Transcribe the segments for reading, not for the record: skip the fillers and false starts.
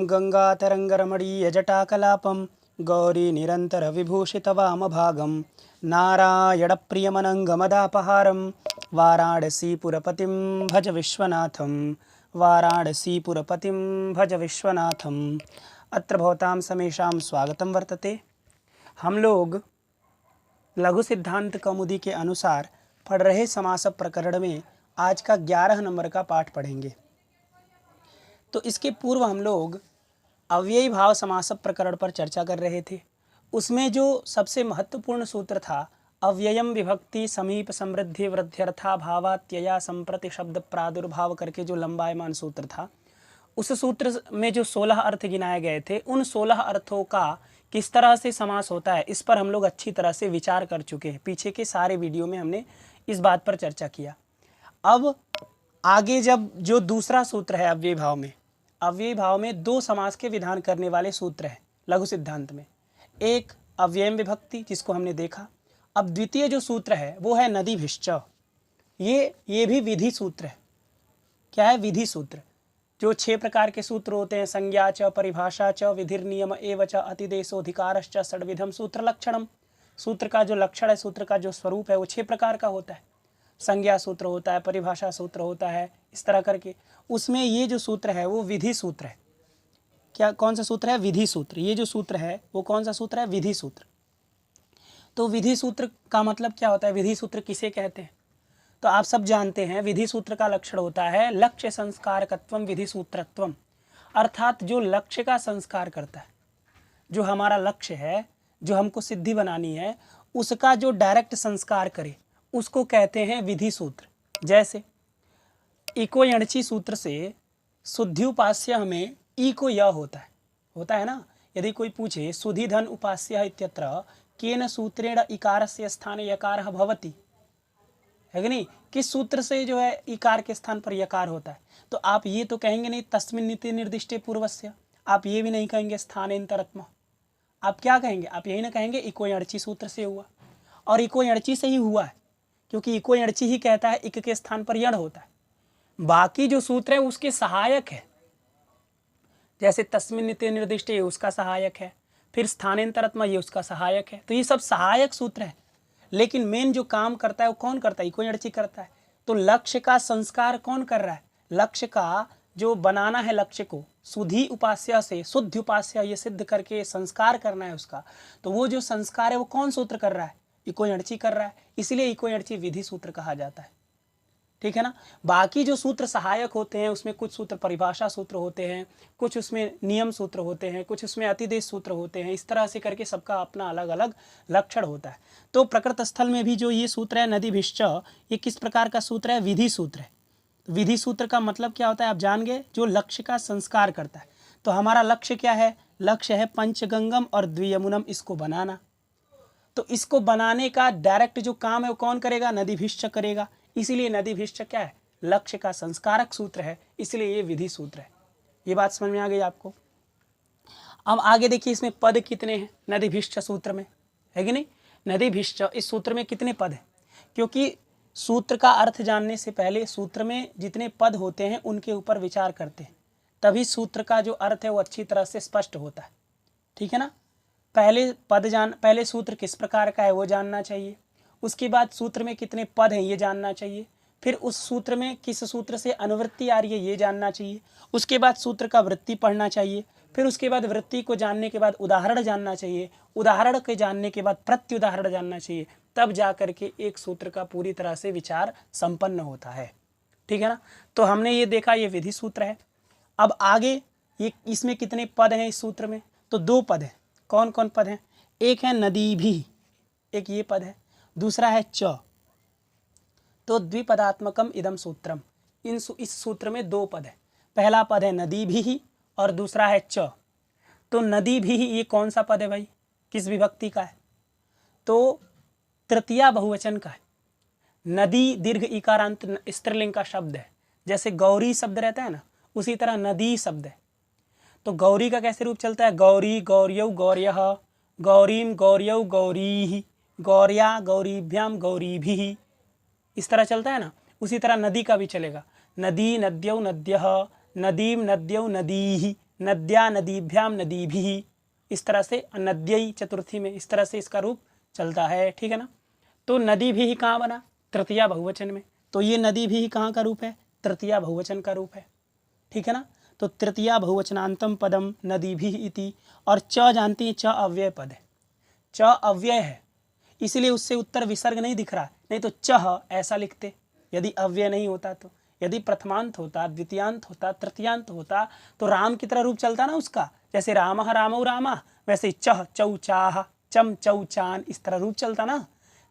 गङ्गातरङ्गरमणीयजटाकलापं गौरीनिरन्तरविभूषितवामभागं नारायणप्रियमनङ्गमदापहारं वाराणसीपुरपतिं भज विश्वनाथं वाराणसीपुरपतिं भज विश्वनाथम्। अत्र भवतां समेषां स्वागतं वर्तते। हम लोग लघु सिद्धांत कौमुदी के अनुसार पढ़ रहे समास प्रकरण में आज का 11 नंबर का पाठ पढ़ेंगे। तो इसके पूर्व हम लोग अव्ययी भाव समास प्रकरण पर चर्चा कर रहे थे। उसमें जो सबसे महत्वपूर्ण सूत्र था, अव्ययम विभक्ति समीप समृद्धि वृद्ध्यर्था भावात्यया संप्रति शब्द प्रादुर्भाव करके जो लंबायमान सूत्र था, उस सूत्र में जो 16 अर्थ गिनाए गए थे, उन 16 अर्थों का किस तरह से समास होता है, इस पर हम लोग अच्छी तरह से विचार कर चुके हैं। पीछे के सारे वीडियो में हमने इस बात पर चर्चा किया। अब आगे जब जो दूसरा सूत्र है अव्ययी भाव में 2 समास के विधान करने वाले सूत्र हैं लघु सिद्धांत में। एक अव्ययम विभक्ति, जिसको हमने देखा। अब द्वितीय जो सूत्र है वो है नदीभिश्च। ये भी विधि सूत्र है। क्या है? विधि सूत्र। जो 6 प्रकार के सूत्र होते हैं, संज्ञा च, परिभाषा च, विधिर्नियम एव च, अतिदेशोधिकारश्च, षड्विधम सूत्र लक्षणम। सूत्र का जो लक्षण है, सूत्र का जो स्वरूप है वो 6 प्रकार का होता है। संज्ञा सूत्र होता है, परिभाषा सूत्र होता है, इस तरह करके। उसमें ये जो सूत्र है वो विधि सूत्र है। क्या कौन सा सूत्र है? विधि सूत्र। ये जो सूत्र है वो कौन सा सूत्र है? विधि सूत्र। तो विधि सूत्र का मतलब क्या होता है? विधि सूत्र किसे कहते हैं? तो आप सब जानते हैं, विधि सूत्र का लक्षण होता है लक्ष्य संस्कारकत्वम विधि सूत्रत्वम। अर्थात जो लक्ष्य का संस्कार करता है, जो हमारा लक्ष्य है, जो हमको सिद्धि बनानी है, उसका जो डायरेक्ट संस्कार करे, उसको कहते हैं विधि सूत्र। जैसे इको यणची सूत्र से शुद्धि उपास्य में ई को य होता है ना। यदि कोई पूछे सुधि धन उपास्य इत्यत्र केन सूत्रेण इकारस्य स्थाने यकारः भवति, है कि नहीं? किस सूत्र से जो है इकार के स्थान पर यकार होता है? तो आप ये तो कहेंगे नहीं तस्मिन् नीति निर्दिष्टे पूर्वस्य। आप ये भी नहीं कहेंगे स्थानेन्तरत्म। आप क्या कहेंगे? आप यही ना कहेंगे इको यणची सूत्र से हुआ। और इको यणची से ही हुआ है, क्योंकि इको यणची ही कहता है इक के स्थान पर यण होता है। बाकी जो सूत्र है उसके सहायक है। जैसे तस्मिन् नीति निर्दिष्टे, ये उसका सहायक है। फिर स्थानांतरात्मा, ये उसका सहायक है। तो ये सब सहायक सूत्र है, लेकिन मेन जो काम करता है वो कौन करता है? इको यणची करता है। तो लक्ष्य का संस्कार कौन कर रहा है? लक्ष्य का जो बनाना है, लक्ष्य को सुधि उपास्य से शुद्ध उपास्य ये सिद्ध करके संस्कार करना है उसका, तो वो जो संस्कार है वो कौन सूत्र कर रहा है? इको यणची कर रहा है। इसलिए इको यणची विधि सूत्र कहा जाता है। ठीक है ना। बाकी जो सूत्र सहायक होते हैं उसमें कुछ सूत्र परिभाषा सूत्र होते हैं, कुछ उसमें नियम सूत्र होते हैं, कुछ उसमें अतिदेश सूत्र होते हैं। इस तरह से करके सबका अपना अलग अलग लक्षण होता है। तो प्रकृत स्थल में भी जो ये सूत्र है नदीभिश्च, ये किस प्रकार का सूत्र है? विधि सूत्र है। विधि सूत्र का मतलब क्या होता है आप जान गए? जो लक्ष्य का संस्कार करता है। तो हमारा लक्ष्य क्या है? लक्ष्य है पंचगंगम और द्वियमुनम, इसको बनाना। तो इसको बनाने का डायरेक्ट जो काम है वो कौन करेगा? नदीभिश्च करेगा। इसीलिए नदीभिश्च क्या है? लक्ष्य का संस्कारक सूत्र है, इसलिए ये विधि सूत्र है। ये बात समझ में आ गई आपको? अब आगे देखिए, इसमें पद कितने हैं नदीभिश्च सूत्र में, है कि नहीं? नदीभिश्च इस सूत्र में कितने पद हैं? क्योंकि सूत्र का अर्थ जानने से पहले सूत्र में जितने पद होते हैं उनके ऊपर विचार करते हैं, तभी सूत्र का जो अर्थ है वो अच्छी तरह से स्पष्ट होता है। ठीक है ना। पहले सूत्र किस प्रकार का है वो जानना चाहिए। उसके बाद सूत्र में कितने पद हैं ये जानना चाहिए। फिर उस सूत्र में किस सूत्र से अनुवृत्ति आ रही है ये जानना चाहिए। उसके बाद सूत्र का वृत्ति पढ़ना चाहिए। फिर उसके बाद वृत्ति को जानने के बाद उदाहरण जानना चाहिए। उदाहरण के जानने के बाद प्रत्युदाहरण जानना चाहिए। तब जा करके एक सूत्र का पूरी तरह से विचार संपन्न होता है। ठीक है ना। तो हमने ये देखा, ये विधि सूत्र है। अब आगे ये इसमें कितने पद हैं इस सूत्र में? तो 2 पद हैं। कौन कौन पद हैं? एक है नदी भी, एक ये पद है। दूसरा है च। तो द्विपदात्मकम इदम सूत्रम। इस सूत्र में 2 पद है। पहला पद है नदी भी और दूसरा है च। तो नदी भी ये कौन सा पद है भाई? किस विभक्ति का है? तो तृतीया बहुवचन का है। नदी दीर्घ इकारांत स्त्रीलिंग का शब्द है। जैसे गौरी शब्द रहता है ना, उसी तरह नदी शब्द है। तो गौरी का कैसे रूप चलता है? गौरी, गौर्यौ, गौर्यः, गौरीम, गौर्यौ, गौरीः, गौर्या, गौरीभ्याम, गौरीभिः। इस तरह चलता है ना। उसी तरह नदी का भी चलेगा। नदी, नद्यौ, नद्यः, नदीम, नद्यौ, नदीः, नद्या नदीभ्याम नदीभिः, इस तरह से नद्यई चतुर्थी में इस तरह से इसका रूप चलता है, ठीक है ना। तो नदी भी कहाँ बना, तृतीया बहुवचन में, तो ये नदी भी कहाँ का रूप है, तृतीया बहुवचन का रूप है, ठीक है ना। तो तृतीया बहुवचनांतम पदम नदी भी इति, और च जानती है च अव्यय पद है, च अव्यय है इसलिए उससे उत्तर विसर्ग नहीं दिख रहा, नहीं तो चह ऐसा लिखते यदि अव्यय नहीं होता तो। यदि प्रथमांत होता, द्वितीयांत होता, तृतीयांत होता तो राम की तरह रूप चलता ना उसका, जैसे रामः रामौ रामः, वैसे चह चौ चाह चम चौ चान, इस तरह रूप चलता ना।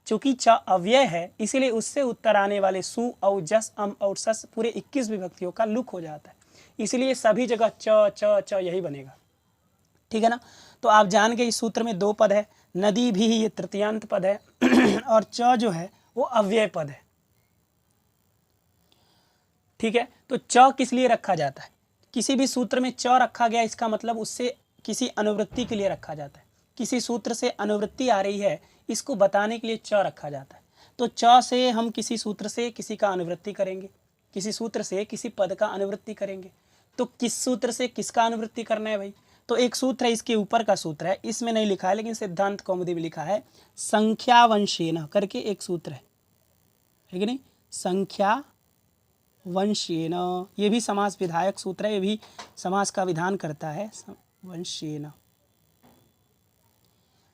चूंकि च अव्यय है इसीलिए उससे उत्तर आने वाले सु औ जस अम और सस पूरे 21 विभक्तियों का लुक हो जाता है, इसलिए सभी जगह च च च यही बनेगा, ठीक है ना। तो आप जान गए इस सूत्र में 2 पद है, नदी भी ये तृतीयांत पद है और च जो है वो अव्यय पद है, ठीक है। तो च किस लिए रखा जाता है, किसी भी सूत्र में च रखा गया इसका मतलब उससे किसी अनुवृत्ति के लिए रखा जाता है, किसी सूत्र से अनुवृत्ति आ रही है इसको बताने के लिए च रखा जाता है। तो च से हम किसी सूत्र से किसी का अनुवृत्ति करेंगे, किसी सूत्र से किसी पद का अनुवृत्ति करेंगे, तो किस सूत्र से किसका अनुवृत्ति करना है भाई, तो एक सूत्र है, इसके ऊपर का सूत्र है, इसमें नहीं लिखा है लेकिन सिद्धांत कौमुदी में लिखा है, संख्यावंशेन करके एक सूत्र है कि नहीं, संख्या वंशेन, ये भी समास विधायक सूत्र है, ये भी समास का विधान करता है, वंशेन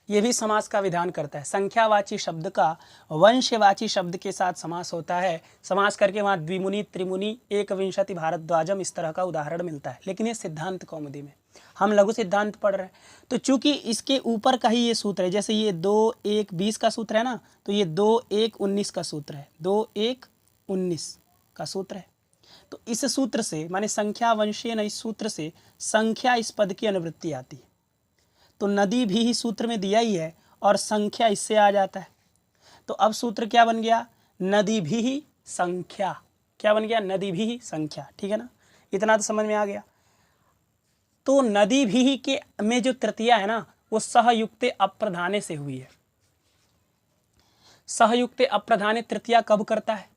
ये भी समास का विधान करता है। संख्यावाची शब्द का वंशवाची शब्द के साथ समास होता है, समास करके वहाँ द्विमुनि त्रिमुनि एक विंशति भारद्वाजम इस तरह का उदाहरण मिलता है, लेकिन ये सिद्धांत कौमुदी में, हम लघु सिद्धांत पढ़ रहे हैं। तो चूंकि इसके ऊपर का ही ये सूत्र है, जैसे ये 2 1 20 का सूत्र है ना, तो ये 2 1 19 का सूत्र है, 2 1 19 का सूत्र है। तो इस सूत्र से माने संख्या वंशीय इस सूत्र से संख्या इस पद की अनुवृत्ति आती है, तो नदी भी ही सूत्र में दिया ही है और संख्या इससे आ जाता है। तो अब सूत्र क्या बन गया, नदी भी ही संख्या, क्या बन गया, नदी भी ही संख्या, ठीक है ना, इतना तो समझ में आ गया। तो नदी भी ही के में जो तृतीया है ना वो सहयुक्ते अप्रधाने से हुई है। सहयुक्ते अप्रधाने तृतीया कब करता है,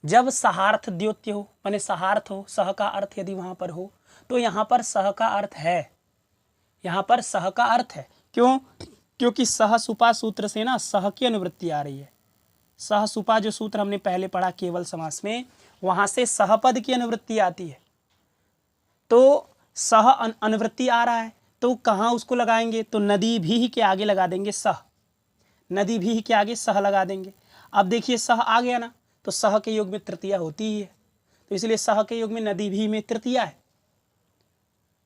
जब सहार्थ द्योत्य हो, माने सहार्थ हो, सह का अर्थ यदि वहां पर हो, तो यहां पर सह का अर्थ है, यहां पर सह का अर्थ है, क्यों, क्योंकि सह सुपा सूत्र से ना सह की अनुवृत्ति आ रही है। सह सुपा जो सूत्र हमने पहले पढ़ा केवल समास में, वहां से सहपद की अनुवृत्ति आती है, तो सह अनुवृत्ति आ रहा है तो कहाँ उसको लगाएंगे, तो नदी भी के आगे लगा देंगे सह, नदी भी के आगे सह लगा देंगे। अब देखिए सह आ गया ना, तो सह के योग में तृतीया होती ही है, तो इसलिए सह के योग में नदी भी में तृतीया है,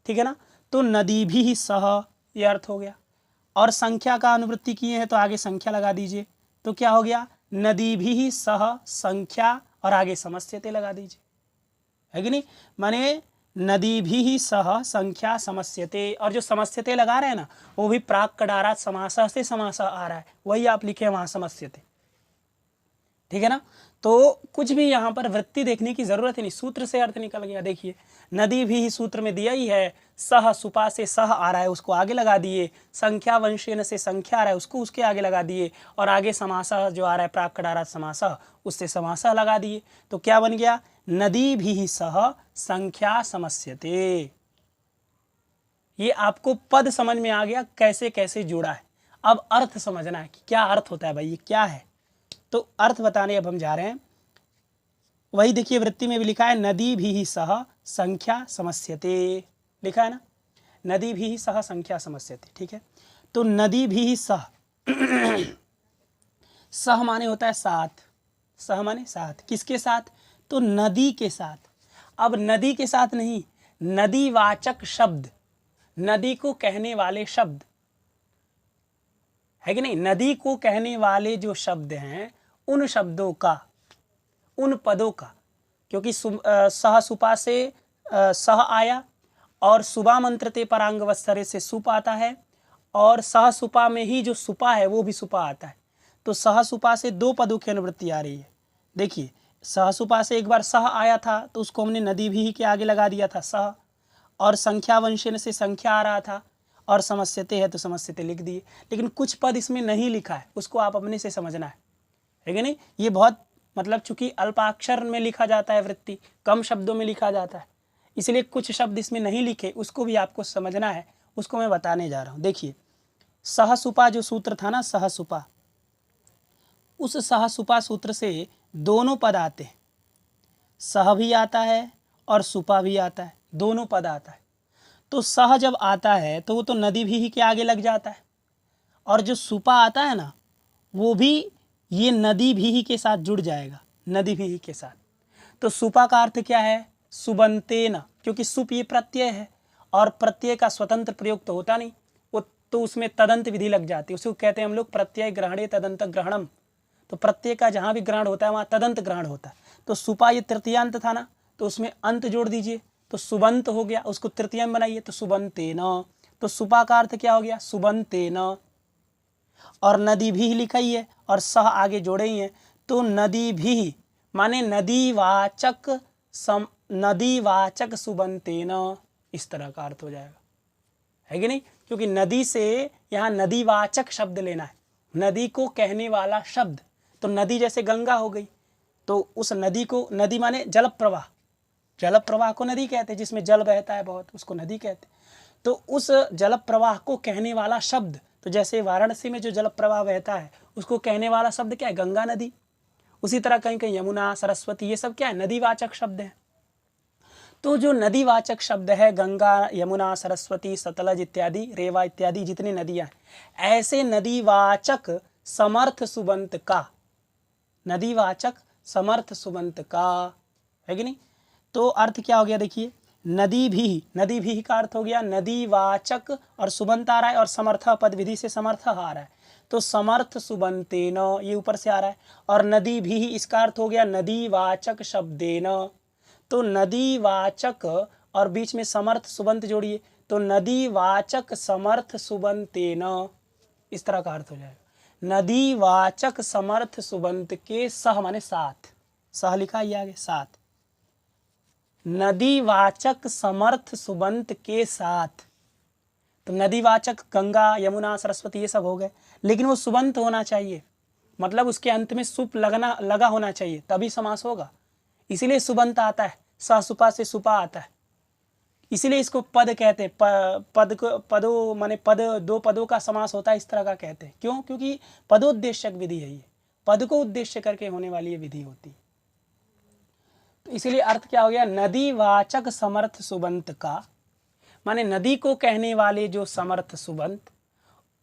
ठीक है ना। तो नदी भी सह ये अर्थ हो गया, और संख्या का अनुवृत्ति किए हैं तो आगे संख्या लगा दीजिए, तो क्या हो गया, नदी भी सह संख्या और आगे समस्यते लगा दीजिए, है कि नहीं, माने नदी भी सह संख्या समस्यते, और जो समस्यते लगा रहे हैं ना वो भी प्राक कडारा समास से समास आ रहा है, वही आप लिखे वहां समस्यते, ठीक है ना। तो कुछ भी यहाँ पर वृत्ति देखने की जरूरत ही नहीं, सूत्र से अर्थ निकल गया। देखिए नदी भी सूत्र में दिया ही है, सह सुपा से सह आ रहा है उसको आगे लगा दिए, संख्या वंशेन से संख्या आ रहा है उसको उसके आगे लगा दिए, और आगे समासः जो आ रहा है प्राक कडारा समासः उससे समासः लगा दिए, तो क्या बन गया, नदी भी सह संख्या समस्यते। ये आपको पद समझ में आ गया कैसे कैसे जुड़ा है। अब अर्थ समझना है कि क्या अर्थ होता है भाई, ये क्या है, तो अर्थ बताने अब हम जा रहे हैं। वही देखिए वृत्ति में भी लिखा है, नदी भी सह संख्या समस्यते, लिखा है ना, नदी भी सह संख्या समस्यते, ठीक है। तो नदी भी सह सह माने होता है साथ, सह माने साथ, किसके साथ, तो नदी के साथ। अब नदी के साथ नहीं, नदीवाचक शब्द, नदी को कहने वाले शब्द, है कि नहीं, नदी को कहने वाले जो शब्द हैं उन शब्दों का, उन पदों का, क्योंकि सह सुपा से सह आया और सुबा मंत्रते परांग वत्सरे से सुप आता है, और सह सुपा में ही जो सुपा है वो भी सुपा आता है, तो सह सुपा से 2 पदों की अनुवृत्ति आ रही है। देखिए सह सुपा से एक बार सह आया था तो उसको हमने नदी भी के आगे लगा दिया था सह, और संख्या वंशेन से संख्या आ रहा था, और समस्यते है तो समस्यते लिख दिए, लेकिन कुछ पद इसमें नहीं लिखा है, उसको आप अपने से समझना है कि नहीं। ये बहुत मतलब चूंकि अल्पाक्षर में लिखा जाता है वृत्ति, कम शब्दों में लिखा जाता है, इसलिए कुछ शब्द इसमें नहीं लिखे, उसको भी आपको समझना है, उसको मैं बताने जा रहा हूँ। देखिए सहसुपा जो सूत्र था ना, सहसुपा, उस सहसुपा सूत्र से दोनों पद आते हैं, सह भी आता है और सुपा भी आता है, दोनों पद आता है। तो सह जब आता है तो वो तो नदी भी के आगे लग जाता है, और जो सुपा आता है ना वो भी ये नदी भी के साथ जुड़ जाएगा, नदी भी के साथ। तो सुपा का अर्थ क्या है? सुबंतेन, क्योंकि सुप ये प्रत्यय है और प्रत्यय का स्वतंत्र प्रयोग तो होता नहीं, वो तो उसमें तदंत विधि लग जाती है, उसको कहते हैं हम लोग प्रत्यय ग्रहणे तदंत ग्रहणम। तो प्रत्यय का जहाँ भी ग्रहण होता है वहाँ तदंत ग्रहण होता है। तो सुपा ये तृतीयांत था ना, तो उसमें अंत जोड़ दीजिए तो सुबंत हो गया, उसको तृतीय में बनाइए तो सुबंतेन। तो सुपा का अर्थ क्या हो गया? सुबंतेन। और नदी भी लिखा ही है और सह आगे जोड़े ही है, तो नदी भी माने नदीवाचक नदीवाचक सुबंतेन, इस तरह का अर्थ हो जाएगा, है कि नहीं? क्योंकि नदी से यहाँ नदीवाचक शब्द लेना है, नदी को कहने वाला शब्द। तो नदी जैसे गंगा हो गई, तो उस नदी को, नदी माने जल प्रवाह, जल प्रवाह को नदी कहते हैं, जिसमें जल बहता है बहुत, उसको नदी कहते हैं। तो उस जल प्रवाह को कहने वाला शब्द, तो जैसे वाराणसी में जो जल प्रवाह बहता है उसको कहने वाला शब्द क्या है? गंगा नदी। उसी तरह कहीं कहीं यमुना, सरस्वती, ये सब क्या है? नदीवाचक शब्द है। तो जो नदीवाचक शब्द है, गंगा, यमुना, सरस्वती, सतलज इत्यादि, रेवा इत्यादि जितनी नदियां हैं, ऐसे नदीवाचक समर्थ सुबंत का, नदीवाचक समर्थ सुबंत का, है कि नहीं? तो अर्थ क्या हो गया? देखिए नदी भी का अर्थ हो गया नदीवाचक, और सुबंत आ रहा है और समर्थ पद विधि से समर्थ आ रहा है, तो समर्थ सुबंतेन, ये ऊपर से आ रहा है। और नदी भी, इसका अर्थ हो गया नदीवाचक शब्देन, तो नदीवाचक और बीच में समर्थ सुबंत जोड़िए तो नदीवाचक समर्थ सुबंतेन, इस तरह का अर्थ हो जाएगा। नदीवाचक समर्थ सुबंत के सह माने साथ, सह लिखा ही आगे साथ, नदीवाचक समर्थ सुबंत के साथ। तो नदीवाचक गंगा, यमुना, सरस्वती ये सब हो गए, लेकिन वो सुबंत होना चाहिए, मतलब उसके अंत में सुप लगा होना चाहिए, तभी समास होगा। इसीलिए सुबंत आता है, सहसुपा से सुपा आता है, इसीलिए इसको पद कहते हैं। पद को, पदों माने पद, दो पदों का समास होता है, इस तरह का कहते हैं। क्यों? क्योंकि पदोद्देश्यक विधि है ये, पद को उद्देश्य करके होने वाली ये विधि होती है। तो इसीलिए अर्थ क्या हो गया? नदीवाचक समर्थ सुबंत का, माने नदी को कहने वाले जो समर्थ सुबंत,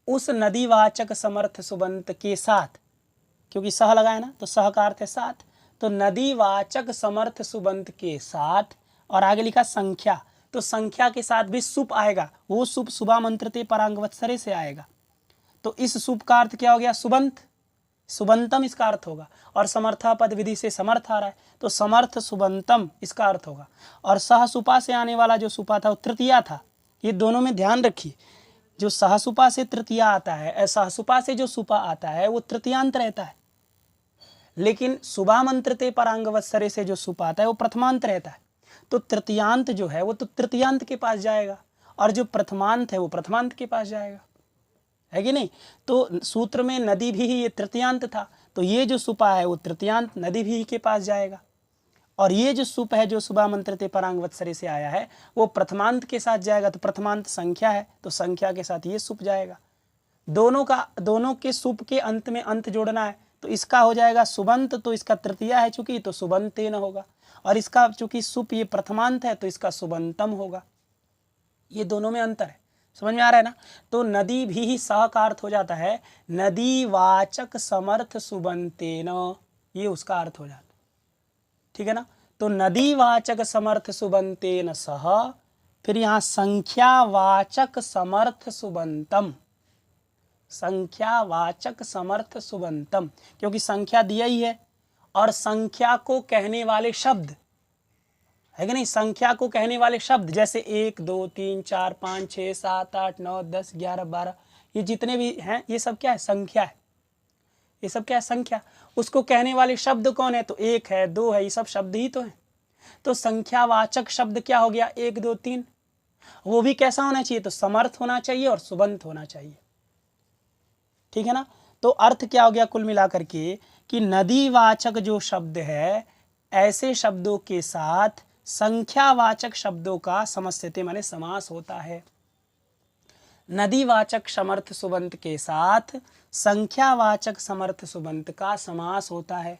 उस नदीवाचक समर्थ सुबंत के साथ, क्योंकि सह लगाए ना तो सह का अर्थ है साथ, तो नदीवाचक समर्थ सुबंत के साथ। और आगे लिखा संख्या, तो संख्या के साथ भी सुप आएगा, वो सुप सुबह मंत्रते परांगवत्सरे से आएगा। तो इस सुप का अर्थ क्या हो गया? सुबंत, सुबंतम इसका अर्थ होगा। और समर्था पद विधि से समर्थ आ रहा है, तो समर्थ सुबंतम इसका अर्थ होगा। और सहसुपा से आने वाला जो सुपा था वो तृतीया था, ये दोनों में ध्यान रखिए। जो सहसुपा से तृतीया आता है, सहसुपा से जो सुपा आता है वो तृतीयांत रहता है, लेकिन सुबह मंत्रते परांगवत्सरे से जो सुपा आता है वो प्रथमांत रहता है। तो तृतीयांत जो है वो तो तृतीयांत के पास जाएगा, और जो प्रथमांत है वो प्रथमांत के पास जाएगा, है कि नहीं? तो सूत्र में नदी भी ये तृतीयांत था, तो ये जो सुपा है वो तृतीयांत नदी भी के पास जाएगा। और ये जो सुप है जो सुबह मंत्रते परांगवत्सरे से आया है वो प्रथमांत के साथ जाएगा, तो प्रथमांत संख्या है, तो संख्या के साथ ये सुप जाएगा। दोनों के सुप के अंत में अंत जोड़ना है, तो इसका हो जाएगा सुबंत, तो इसका तृतीया है चूंकि, तो सुबंतेन होगा। और इसका चूंकि सुप ये प्रथमांत है तो इसका सुबंतम होगा। ये दोनों में अंतर है, समझ में आ रहा है ना? तो नदी भी सह का अर्थ हो जाता है नदीवाचक समर्थ सुबंतेन, ये उसका अर्थ हो जाता है, ठीक है ना? तो नदीवाचक समर्थ सुबंतेन सह, फिर यहाँ संख्यावाचक समर्थ सुबंतम, संख्यावाचक समर्थ सुबंतम, क्योंकि संख्या दिया ही है और संख्या को कहने वाले शब्द, है कि नहीं? संख्या को कहने वाले शब्द जैसे 1 2 3 4 5 6 7 8 9 10 11 12, ये जितने भी हैं ये सब क्या है? संख्या है। ये सब क्या है? संख्या। उसको कहने वाले शब्द कौन है? तो 1 है, 2 है, ये सब शब्द ही तो है। तो संख्यावाचक शब्द क्या हो गया? 1 2 3, वो भी कैसा होना चाहिए? तो समर्थ होना चाहिए और सुबंत होना चाहिए, ठीक है ना? तो अर्थ क्या हो गया कुल मिलाकर के कि नदीवाचक जो शब्द है ऐसे शब्दों के साथ संख्यावाचक शब्दों का समस्यते माने समास होता है। नदीवाचक समर्थ सुबंत के साथ संख्यावाचक समर्थ सुबंत का समास होता है।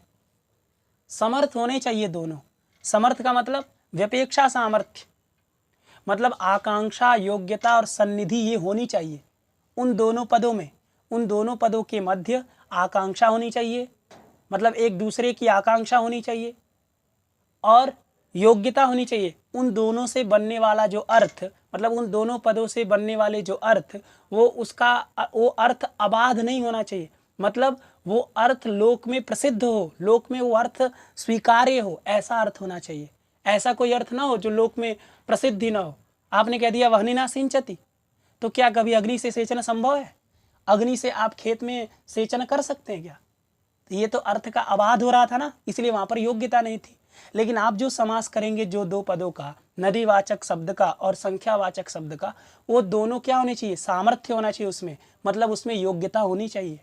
समर्थ होने चाहिए दोनों। समर्थ का मतलब व्यपेक्षा सामर्थ्य, मतलब आकांक्षा, योग्यता और सन्निधि ये होनी चाहिए उन दोनों पदों में। उन दोनों पदों के मध्य आकांक्षा होनी चाहिए, मतलब एक दूसरे की आकांक्षा होनी चाहिए, और योग्यता होनी चाहिए। उन दोनों से बनने वाला जो अर्थ, मतलब उन दोनों पदों से बनने वाले जो अर्थ, वो अर्थ अबाध नहीं होना चाहिए, मतलब वो अर्थ लोक में प्रसिद्ध हो, लोक में वो अर्थ स्वीकार्य हो, ऐसा अर्थ होना चाहिए। ऐसा कोई अर्थ ना हो जो लोक में प्रसिद्ध ही ना हो। आपने कह दिया वह्निना सिंचति, तो क्या कभी अग्नि से सेचना संभव है? अग्नि से आप खेत में सेचन कर सकते हैं क्या? तो ये तो अर्थ का अबाध हो रहा था ना, इसलिए वहां पर योग्यता नहीं थी। लेकिन आप जो समास करेंगे जो दो पदों का, नदीवाचक शब्द का और संख्यावाचक शब्द का, वो दोनों क्या होने चाहिए? सामर्थ्य होना चाहिए उसमें, मतलब उसमें योग्यता होनी चाहिए।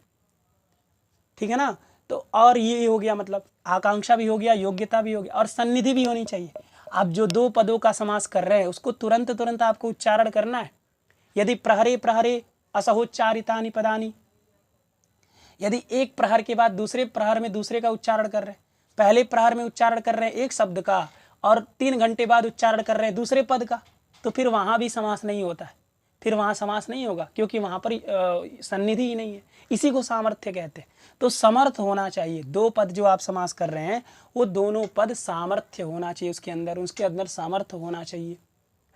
ठीक है ना? तो और ये हो गया, मतलब आकांक्षा भी हो गया, योग्यता भी हो गया, और सन्निधि भी होनी चाहिए। आप जो दो पदों का समास कर रहे हैं उसको तुरंत आपको उच्चारण करना है। यदि प्रहरे प्रहरे असहोच्चारितानि पदानि, यदि एक प्रहर के बाद दूसरे प्रहर में दूसरे का उच्चारण कर रहे हैं, पहले प्रहर में उच्चारण कर रहे हैं एक शब्द का और 3 घंटे बाद उच्चारण कर रहे हैं दूसरे पद का, तो फिर वहां भी समास नहीं होता है, फिर वहां समास नहीं होगा, क्योंकि वहां पर सन्निधि ही नहीं है। इसी को सामर्थ्य कहते हैं। तो समर्थ होना चाहिए। दो पद जो आप समास कर रहे हैं वो दोनों पद सामर्थ्य होना चाहिए, उसके अंदर सामर्थ्य होना चाहिए,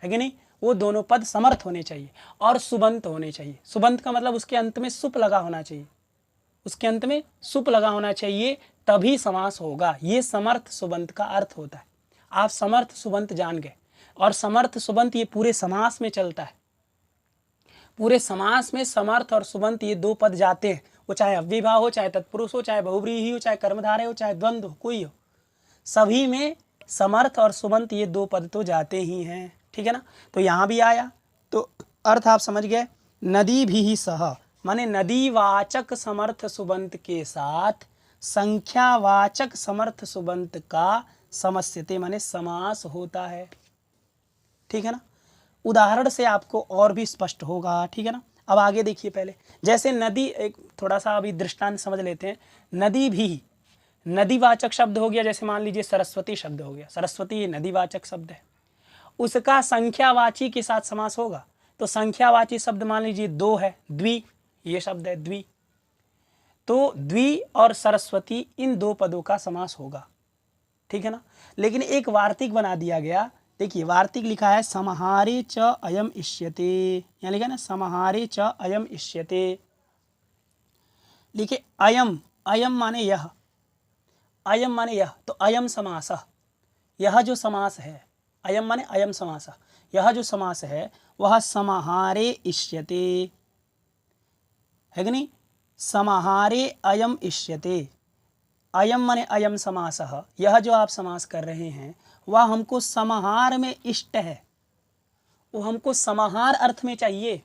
है कि नहीं? वो दोनों पद समर्थ होने चाहिए और सुबंत होने चाहिए। सुबंत का मतलब उसके अंत में सुप लगा होना चाहिए, उसके अंत में सुप लगा होना चाहिए, तभी समास होगा। ये समर्थ सुबंत का अर्थ होता है। आप समर्थ सुबंत जान गए, और समर्थ सुबंत ये पूरे समास में चलता है। पूरे समास में समर्थ और सुबंत ये दो पद जाते हैं, वो चाहे अव्ययीभाव हो, चाहे तत्पुरुष हो, चाहे बहुव्रीहि हो, चाहे कर्मधारय हो, चाहे द्वंद्व हो, कोई हो, सभी में समर्थ और सुबंत ये दो पद तो जाते ही हैं। ठीक है ना? तो यहाँ भी आया, तो अर्थ आप समझ गए। नदी भी सह माने नदीवाचक समर्थ सुबंत के साथ संख्यावाचक समर्थ सुबंत का समस्यते माने समास होता है। ठीक है ना? उदाहरण से आपको और भी स्पष्ट होगा। ठीक है ना? अब आगे देखिए, पहले जैसे नदी, एक थोड़ा सा अभी दृष्टांत समझ लेते हैं। नदी भी नदीवाचक शब्द हो गया, जैसे मान लीजिए सरस्वती शब्द हो गया। सरस्वती ये नदीवाचक शब्द है, उसका संख्यावाची के साथ समास होगा। तो संख्यावाची शब्द मान लीजिए दो है, द्वि ये शब्द है द्वि, तो द्वि और सरस्वती इन दो पदों का समास होगा। ठीक है ना? लेकिन एक वार्तिक बना दिया गया। देखिए वार्तिक लिखा है समहारे च अयम इष्यते, यहाँ लिखा है ना समहारे च अयम इष्यते। लिखे अयम, अयम माने यह, अयम माने यह, तो अयम समास, यह जो समास है, अयम माने अयम समास, यह जो समास है वह समाहारे इष्यते, है कि नहीं? समाहारे अयम इष्यते, अयम माने अयम समास, यह जो आप समास कर रहे हैं वह हमको समाहार में इष्ट है, वो हमको समाहार अर्थ में चाहिए।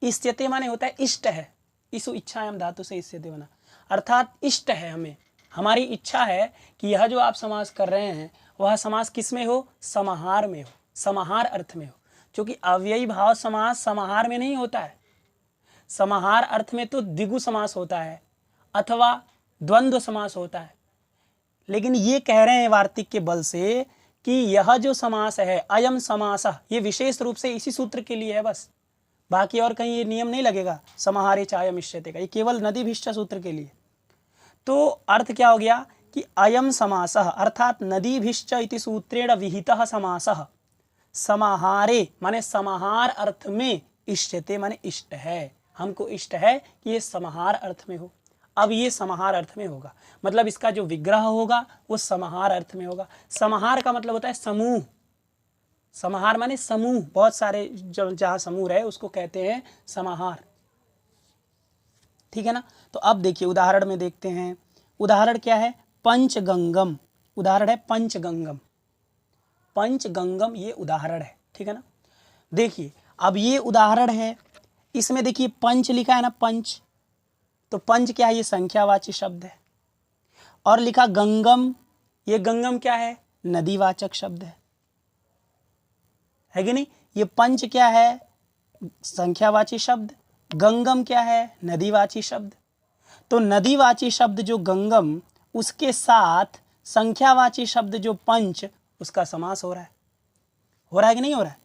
इष्यते माने होता है इष्ट है, इस इच्छायाम धातु से इष्यते बना, अर्थात इष्ट है हमें, हमारी इच्छा है कि यह जो आप समास कर रहे हैं वह समास किस में हो? समाहार में हो, समाहार अर्थ में हो। क्योंकि अव्ययी भाव समास समाहार में नहीं होता है। समाहार अर्थ में तो द्विगु समास होता है अथवा द्वंद्व समास होता है। लेकिन ये कह रहे हैं वार्तिक के बल से कि यह जो समास है अयम समास, ये विशेष रूप से इसी सूत्र के लिए है बस, बाकी और कहीं ये नियम नहीं लगेगा समाहारे चायम इष्यते का, ये केवल नदीभिश्च सूत्र के लिए। तो अर्थ क्या हो गया कि अयम समासः अर्थात नदीभिश्च इति सूत्रेण विहितः समासः समाहारे माने समाहार अर्थ में, इष्यते माने इष्ट है, हमको इष्ट है कि ये समाहार अर्थ में हो। अब ये समाहार अर्थ में होगा, मतलब इसका जो विग्रह होगा वो समाहार अर्थ में होगा। समाहार का मतलब होता है समूह, समाहार माने समूह, बहुत सारे जहाँ समूह रहे उसको कहते हैं समाहार। ठीक है ना? तो अब देखिए उदाहरण में देखते हैं। उदाहरण क्या है? पंचगंगम, उदाहरण है पंचगंगम, पंचगंगम ये उदाहरण है। ठीक है ना? देखिए अब ये उदाहरण है, इसमें देखिए पंच लिखा है ना, पंच, तो पंच क्या है? ये संख्यावाची शब्द है। और लिखा गंगम, ये गंगम क्या है? नदीवाचक शब्द है। है कि नहीं। ये पंच क्या है, संख्यावाची शब्द, गंगम क्या है, नदीवाची शब्द। तो नदीवाची शब्द जो गंगम, उसके साथ संख्यावाची शब्द जो पंच, उसका समास हो रहा है कि नहीं हो रहा है।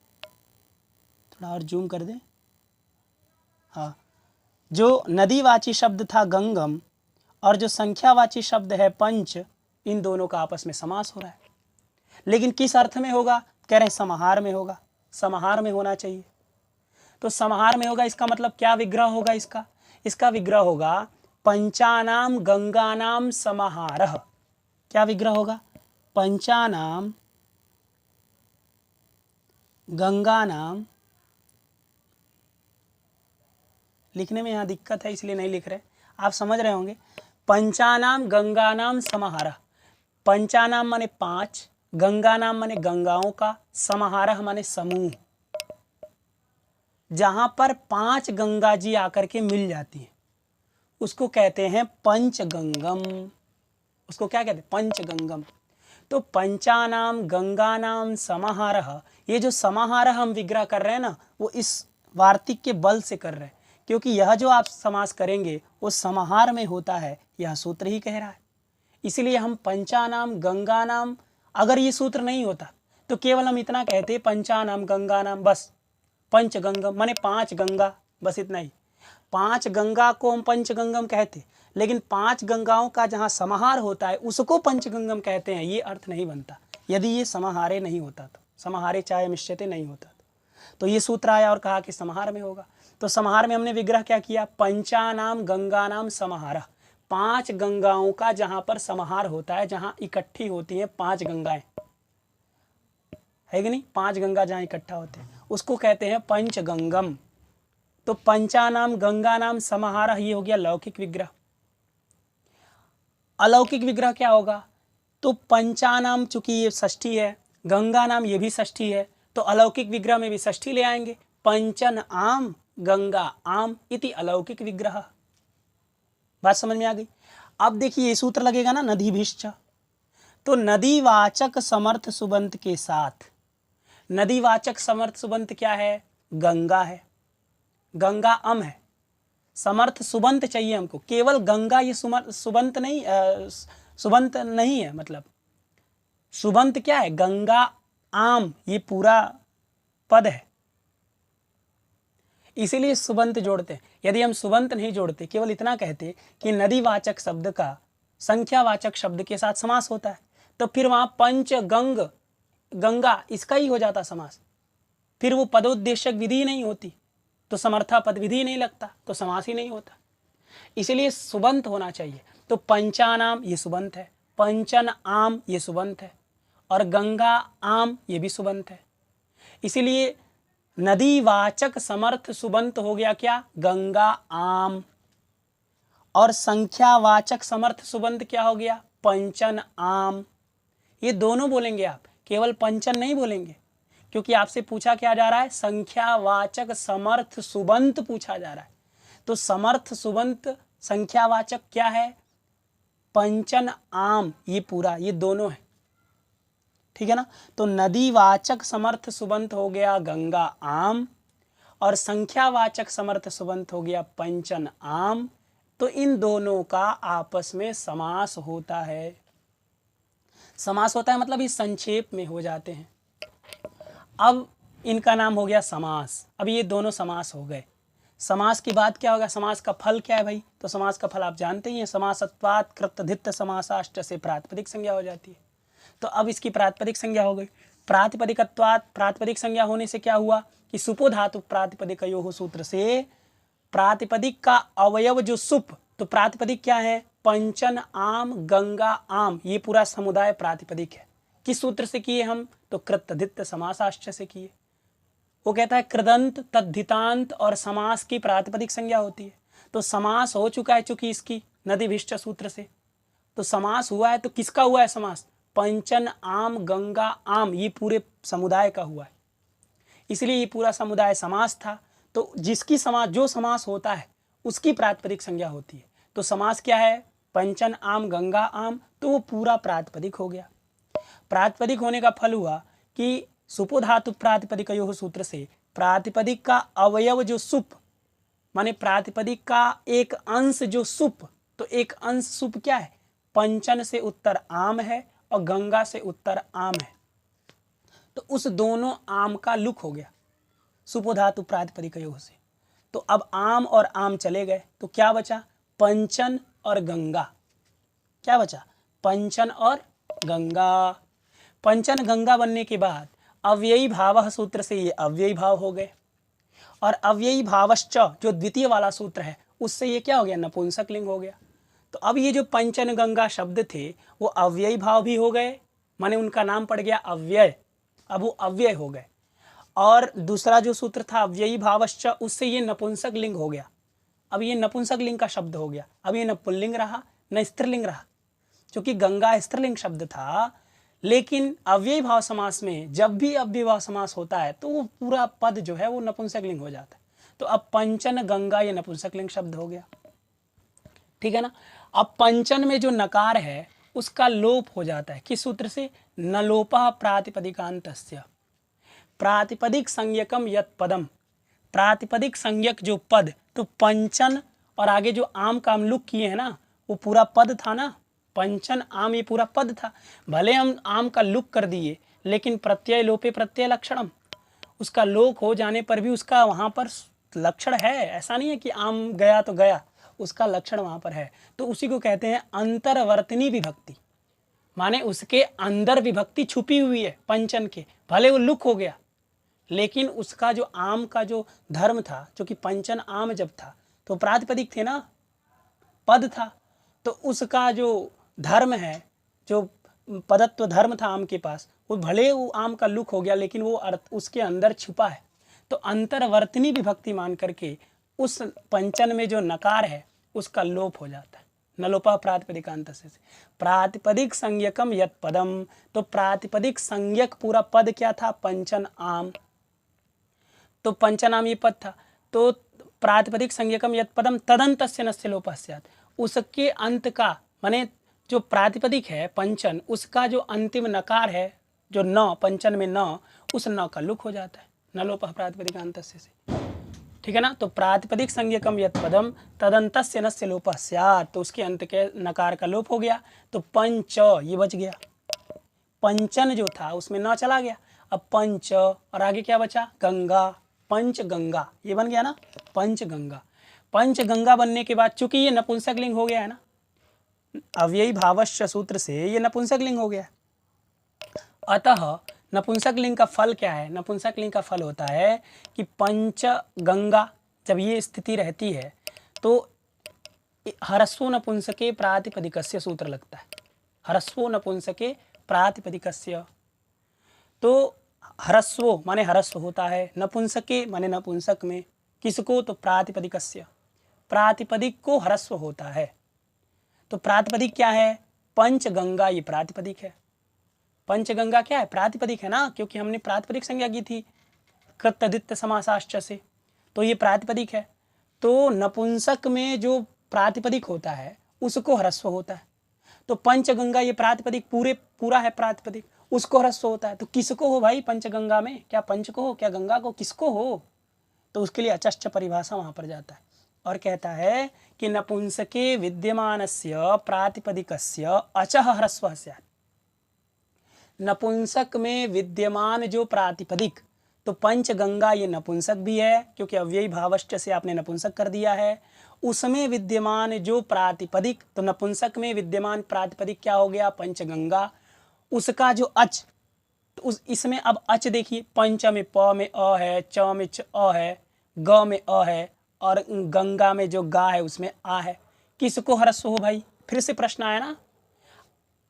थोड़ा और जूम कर दें। हाँ, जो नदीवाची शब्द था गंगम और जो संख्यावाची शब्द है पंच, इन दोनों का आपस में समास हो रहा है। लेकिन किस अर्थ में होगा, कह रहे हैं समाहार में होगा, समाहार में होना चाहिए। तो समाहार में होगा, इसका मतलब क्या विग्रह होगा इसका विग्रह होगा पंचानाम गंगानाम समाहारः। क्या विग्रह होगा, पंचानाम गंगानाम, लिखने में यहाँ दिक्कत है इसलिए नहीं लिख रहे, आप समझ रहे होंगे। पंचानाम गंगानाम समाहारः, पंचानाम माने 5, गंगानाम माने गंगाओं का, समाहारः माने समूह। जहां पर 5 गंगा जी आकर के मिल जाती हैं उसको कहते हैं पंचगंगम। उसको क्या कहते हैं, पंचगंगम। तो पंचानाम गंगानाम समाहारः, ये जो समाहारः हम विग्रह कर रहे हैं ना, वो इस वार्तिक के बल से कर रहे हैं, क्योंकि यह जो आप समास करेंगे वो समाहार में होता है, यह सूत्र ही कह रहा है। इसलिए हम पंचानाम गंगानाम, अगर ये सूत्र नहीं होता तो केवल हम इतना कहते पंचानाम गंगानाम, बस पंचगंगम माने 5 गंगा, बस इतना ही। 5 गंगा को हम पंचगंगम कहते, लेकिन 5 गंगाओं का जहाँ समाहार होता है उसको पंचगंगम कहते हैं, ये अर्थ नहीं बनता यदि ये समाहारे नहीं होता तो, समाहारे चाहे मिश्यते नहीं होता तो ये सूत्र आया और कहा कि समाहार में होगा। तो समाहार में हमने विग्रह क्या किया, पंचानाम गंगानाम समाहारः, 5 गंगाओं का जहां पर समाहार होता है, जहां इकट्ठी होती हैं 5 गंगाएं, है कि नहीं, 5 गंगा जहां इकट्ठा होते हैं उसको कहते हैं पंचगंगम। तो पंचानाम गंगानाम समाहारः ये हो गया लौकिक विग्रह। अलौकिक विग्रह क्या होगा, तो पंचानाम चूंकि ये षष्ठी है, गंगा नाम ये भी षष्ठी है, तो अलौकिक विग्रह में भी षष्ठी ले आएंगे, पंचन आम गंगा आम इति अलौकिक विग्रह। बात समझ में आ गई। अब देखिए ये सूत्र लगेगा ना नदीभिश्च, तो नदीवाचक समर्थ सुबंत के साथ, नदीवाचक समर्थ सुबंत क्या है, गंगा है, गंगा अम है, समर्थ सुबंत चाहिए हमको, केवल गंगा ये सुबंत नहीं, सुबंत नहीं है, मतलब सुबंत क्या है, गंगा आम ये पूरा पद है, इसीलिए सुबंत जोड़ते हैं। यदि हम सुबंत नहीं जोड़ते, केवल इतना कहते कि नदीवाचक शब्द का संख्यावाचक शब्द के साथ समास होता है, तो फिर वहां पंच गंग गंगा इसका ही हो जाता समास, फिर वो पदोद्देशक विधि नहीं होती, तो समर्था पद विधि नहीं लगता, तो समास ही नहीं होता। इसलिए सुबंत होना चाहिए। तो पंचानाम ये सुबंत है, पंचन आम ये सुबंत है, और गंगा आम ये भी सुबंत है। इसीलिए नदीवाचक समर्थ सुबंत हो गया क्या, गंगा आम, और संख्यावाचक समर्थ सुबंत क्या हो गया, पंचन आम। ये दोनों बोलेंगे आप, केवल पंचन नहीं बोलेंगे, क्योंकि आपसे पूछा क्या जा रहा है, संख्यावाचक समर्थ सुबंत पूछा जा रहा है। तो समर्थ सुबंत संख्यावाचक क्या है, पंचन आम, ये पूरा ये दोनों है, ठीक है ना। तो नदीवाचक समर्थ सुबंत हो गया गंगा आम, और संख्यावाचक समर्थ सुबंत हो गया पंचन आम। तो इन दोनों का आपस में समास होता है। समास होता है मतलब ये संक्षेप में हो जाते हैं। अब इनका नाम हो गया समास। अब ये दोनों समास हो गए। समास के बाद क्या होगा, समास का फल क्या है भाई, तो समास का फल आप जानते ही हैं, समासत्वात् कृतधित्त समासाष्ट से प्रातिपदिक संज्ञा हो जाती है। तो अब इसकी प्रातिपदिक संज्ञा हो गई। प्रातिपदिकत्वात्, प्रातिपदिक संज्ञा होने से क्या हुआ कि सुपो धातु प्रातिपदिकयोः सूत्र से प्रातिपदिक का अवयव जो सुप, तो प्रातिपदिक क्या है, पंचन आम गंगा आम, ये पूरा समुदाय प्रातिपदिक है। किस सूत्र से किए हम, तो कृतधित्त समासाष्ट से किए। वो कहता है कृदंत तद्धितांत और समास की प्रातिपदिक संज्ञा होती है। तो समास हो चुका है चूंकि इसकी नदीभिष्ट सूत्र से, तो समास हुआ है, तो किसका हुआ है समास, पंचन आम गंगा आम, ये पूरे समुदाय का हुआ है, इसलिए ये पूरा समुदाय समास था। तो जिसकी समास, जो समास होता है उसकी प्रातिपदिक संज्ञा होती है। तो समास क्या है, पंचन आम गंगा आम, तो वो पूरा प्रातिपदिक हो गया। प्रातिपदिक होने का फल हुआ कि सुपो धातु प्रातिपदिकयोः सूत्र से प्रातिपदिक का अवयव जो सुप, माने प्रातिपदिक का एक अंश जो सुप, तो एक अंश सुप क्या है? पंचन से उत्तर आम है और गंगा से उत्तर आम है, तो उस दोनों आम का लुक हो गया सुपो धातु प्रातिपदिकयोः से। तो अब आम और आम चले गए, तो क्या बचा? पंचन और गंगा। क्या बचा? पंचन और गंगा। पंचन गंगा बनने के बाद अव्ययी भावः सूत्र से ये अव्ययी भाव हो गए, और अव्ययी भावश्च जो द्वितीय वाला सूत्र है उससे ये क्या हो गया? नपुंसक लिंग हो गया। तो अब ये जो पंचन गंगा शब्द थे वो अव्ययी भाव भी हो गए, माने उनका नाम पड़ गया अव्यय, अब वो अव्यय हो गए। और दूसरा जो सूत्र था अव्ययी भावश्च, उससे ये नपुंसक लिंग हो गया। अब ये नपुंसक लिंग का शब्द हो गया। अब ये न पुल्लिंग रहा न स्त्रीलिंग रहा, क्योंकि गंगा स्त्रीलिंग शब्द था, लेकिन अव्ययी भाव समास में जब भी अव्ययी भाव समास होता है तो वो पूरा पद जो है वो नपुंसक लिंग हो जाता है। तो अब पंचन गंगा ये नपुंसक लिंग शब्द हो गया, ठीक है ना। अब पंचन में जो नकार है उसका लोप हो जाता है, किस सूत्र से? न लोपः प्रातिपदिकान्तस्य। प्रातिपदिक संज्ञकम यत् पदम, प्रातिपदिक संज्ञक जो पद, तो पंचन और आगे जो आम का हम लुक किए हैं ना, वो पूरा पद था ना, पंचन आम ये पूरा पद था। भले हम आम का लुक कर दिए, लेकिन प्रत्यय लोपे प्रत्यय लक्षणम, उसका लोक हो जाने पर भी उसका वहाँ पर लक्षण है। ऐसा नहीं है कि आम गया तो गया, उसका लक्षण वहाँ पर है। तो उसी को कहते हैं अंतर्वर्तनी विभक्ति, माने उसके अंदर विभक्ति छुपी हुई है पंचन के, भले वो लुक हो गया, लेकिन उसका जो आम का जो धर्म था, जो कि पंचन आम जब था तो प्रातिपदिक थे ना, पद था, तो उसका जो धर्म है, जो पदत्व धर्म था आम के पास, वो भले वो आम का लुक हो गया, लेकिन वो अर्थ उसके अंदर छुपा है। तो अंतर्वर्तनी विभक्ति मान करके उस पंचन में जो नकार है उसका लोप हो जाता है। न लोपः प्रातिपदिकान्तस्य से। प्रातिपदिक संज्ञकम यत् पदम, तो प्रातिपदिक संज्ञक पूरा पद क्या था? पंचन आम, तो पंचनाम ये पद था, तो प्रातिपदिक संज्ञकम यत् पदम तदन्तस्य नस्य लोपः स्यात्, उसके अंत का, माने जो प्रातिपदिक है पंचन, उसका जो अंतिम नकार है जो न, पंचन में न, उस न का लुक हो जाता है, न लोपः प्रातिपदिकान्तस्य से, ठीक है ना। तो प्रातिपदिक संज्ञकम यत् पदम तदन्तस्य नस्य लोपः स्यात्, तो उसके अंत के नकार का लोप हो गया, तो पंच ये बच गया। पंचन जो था उसमें न चला गया, अब पंच और आगे क्या बचा? गंगा, पंच गंगा, ये बन गया ना पंच गंगा। पंच गंगा बनने के बाद चूंकि ये नपुंसक लिंग हो गया है ना, अव्ययी भावश्च सूत्र से ये नपुंसक लिंग हो गया। अतः नपुंसक लिंग का फल क्या है? नपुंसक लिंग का फल होता है कि पंच गंगा जब ये स्थिति रहती है तो ह्रस्वो नपुंसके प्रातिपदिकस्य सूत्र लगता है। ह्रस्वो नपुंसके प्रातिपदिकस्य, तो ह्रस्वो माने ह्रस्व होता है, नपुंसके माने नपुंसक में, किसको? तो प्रातिपदिकस्य, प्रातिपदिक को ह्रस्व होता है। तो प्रातिपदिक क्या है? पंचगंगा, ये प्रातिपदिक है। पंचगंगा क्या है? प्रातिपदिक है ना, क्योंकि हमने प्रातिपदिक संज्ञा की थी कृतद्धित समासाश्च से, तो ये प्रातिपदिक है। तो नपुंसक में जो प्रातिपदिक होता है उसको ह्रस्व होता है, तो पंचगंगा ये प्रातिपदिक पूरा है प्रातिपदिक, उसको ह्रस्व होता है। तो किसको हो भाई पंचगंगा में? क्या पंच को हो, क्या गंगा को, किसको हो? तो उसके लिए अचश्च परिभाषा वहां पर जाता है और कहता है कि नपुंसके विद्यमानस्य प्रातिपदिकस्य अचः ह्रस्वः स्यात्। नपुंसक में विद्यमान जो प्रातिपदिक, तो पंचगंगा ये नपुंसक भी है क्योंकि अव्ययी भावश्च से आपने नपुंसक कर दिया है। उसमें विद्यमान जो प्रातिपदिक, तो नपुंसक में विद्यमान प्रातिपदिक क्या हो गया? पंचगंगा। उसका जो अच, तो इसमें अब अच देखिए, पंच में प में अ है, च में च अ है, ग में अ है, और गंगा में जो गा है उसमें आ है। किसको ह्रस्व हो भाई? फिर से प्रश्न आया ना,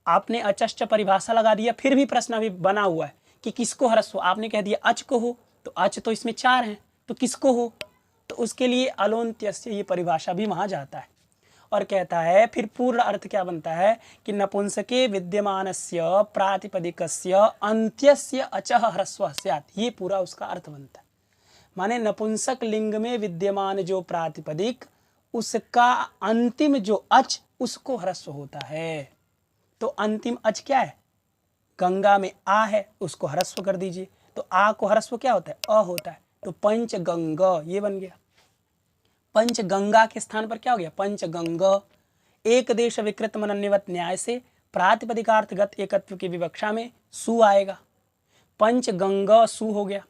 आपने अचश्च परिभाषा लगा दिया, फिर भी प्रश्न अभी बना हुआ है कि किसको ह्रस्व। आपने कह दिया अच को हो, तो अच तो इसमें 4 हैं, तो किसको हो? तो उसके लिए अलोन्त्यस्य ये परिभाषा भी वहां जाता है और कहता है फिर पूर्ण अर्थ क्या बनता है कि नपुंसके विद्यमानस्य प्रातिपदिकस्य अंत्यस्य अचः ह्रस्वः स्यात्, ये पूरा उसका अर्थ बनता है। माने नपुंसक लिंग में विद्यमान जो प्रातिपदिक, उसका अंतिम जो अच, उसको ह्रस्व होता है। तो अंतिम अच क्या है? गंगा में आ है, उसको ह्रस्व कर दीजिए। तो आ को ह्रस्व क्या होता है? अ होता है। तो पंचगंग ये बन गया। पंचगंगा के स्थान पर क्या हो गया? पंचगंग। एक देश विकृत मनन्यवत न्याय से प्रातिपदिकार्थगत एकत्व की विवक्षा में सु आएगा। पंचगंग सु हो गया।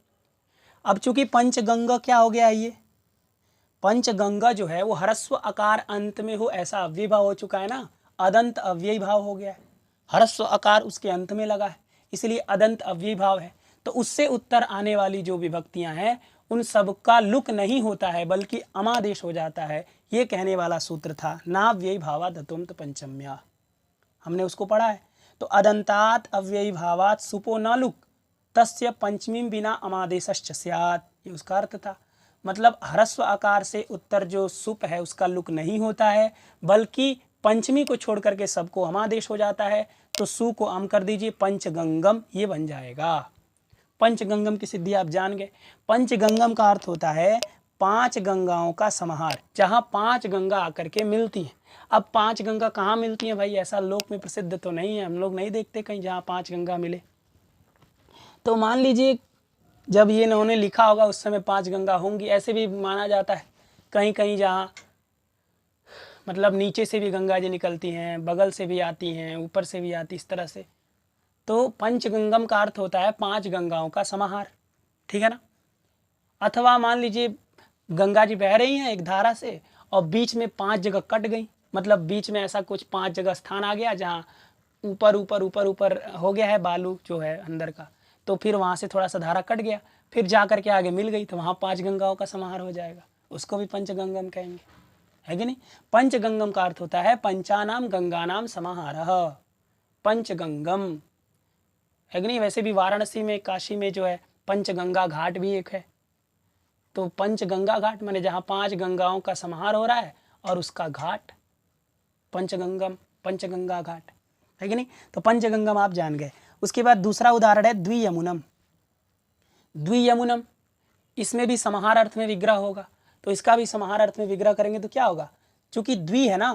अब चूंकि पंचगंग क्या हो गया है, ये पंचगंगा जो है वो ह्रस्व आकार अंत में हो ऐसा अव्यय भाव हो चुका है ना, अदंत अव्ययी भाव हो गया है। ह्रस्व आकार उसके अंत में लगा है, इसलिए अदंत अव्ययी भाव है। तो उससे उत्तर आने वाली जो विभक्तियां हैं उन सब का लुक नहीं होता है बल्कि अमादेश हो जाता है। ये कहने वाला सूत्र था नाव्ययी भावात् दतुम पंचम्या, हमने उसको पढ़ा है। तो अदंतात अव्ययी भावात् सुपो न लुक तस्य पंचमी बिना अमादेशश्च स्यात्, ये उसका अर्थ था। मतलब ह्रस्व आकार से उत्तर जो सुप है उसका लुक नहीं होता है बल्कि पंचमी को छोड़ करके सबको अमादेश हो जाता है। तो सु को अम कर दीजिए, पंचगंगम ये बन जाएगा। पंचगंगम की सिद्धि आप जान गए। पंचगंगम का अर्थ होता है 5 गंगाओं का समाहार, जहां 5 गंगा आकर के मिलती हैं। अब 5 गंगा कहाँ मिलती हैं भाई? ऐसा लोक में प्रसिद्ध तो नहीं है, हम लोग नहीं देखते कहीं जहाँ 5 गंगा मिले। तो मान लीजिए जब ये इन्होंने लिखा होगा उस समय 5 गंगा होंगी, ऐसे भी माना जाता है। कहीं कहीं जहाँ मतलब नीचे से भी गंगा जी निकलती हैं, बगल से भी आती हैं, ऊपर से भी आती, इस तरह से। तो पंचगंगम का अर्थ होता है 5 गंगाओं का समाहार, ठीक है ना। अथवा मान लीजिए गंगा जी बह रही हैं एक धारा से और बीच में 5 जगह कट गई, मतलब बीच में ऐसा कुछ 5 जगह स्थान आ गया जहाँ ऊपर ऊपर ऊपर ऊपर हो गया है बालू जो है अंदर का, तो फिर वहाँ से थोड़ा सा धारा कट गया, फिर जा करके आगे मिल गई, तो वहाँ 5 गंगाओं का समाहार हो जाएगा। उसको भी पंचगंगम कहेंगे, है कि नहीं। पंचगंगम का अर्थ होता है पंचानाम गंगानाम समाहारः, पंचगंगम, है कि नहीं। वैसे भी वाराणसी में, काशी में जो है पंचगंगा घाट भी एक है। तो पंचगंगा घाट माने जहाँ 5 गंगाओं का समाहार हो रहा है और उसका घाट पंचगंगम, पंचगंगा घाट, है कि नहीं। तो पंचगंगम आप जान गए। उसके बाद दूसरा उदाहरण है द्वियमुनम। द्वियमुनम, इसमें भी समाहार अर्थ में विग्रह होगा। तो इसका भी समाहार अर्थ में विग्रह करेंगे तो क्या होगा? चूंकि द्वि है ना,